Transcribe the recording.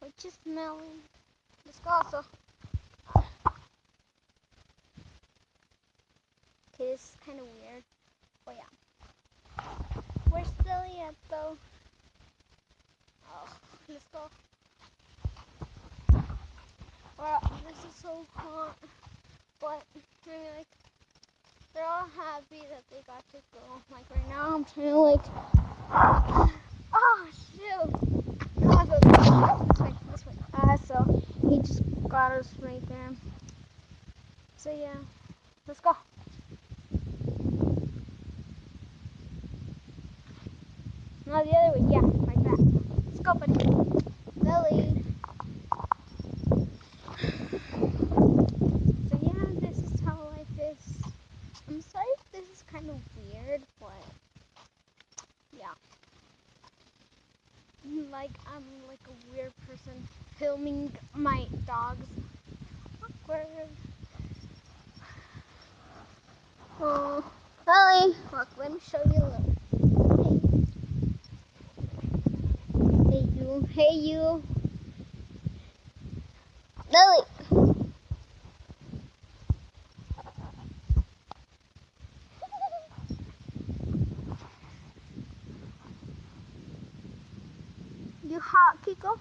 What you smelling? Let's go also. Okay, this is kind of weird. Oh yeah. Where's Silly at though? Oh, let's go. Wow, this is so hot. But I mean, like, they're all happy that they got to go. Like right now, I'm trying to like. Oh shoot! No, I go this way. So he just got us right there. So yeah, let's go. No, the other way. Yeah, like that. Let's go, buddy. Lily. So yeah, this is how life is. I'm sorry if this is kind of weird, but yeah. Like I'm like a weird person filming my dogs. Awkward. Oh, Lily. Look, let me show you. Look. Hey you. Hey you. Lily. You hot, Kiko?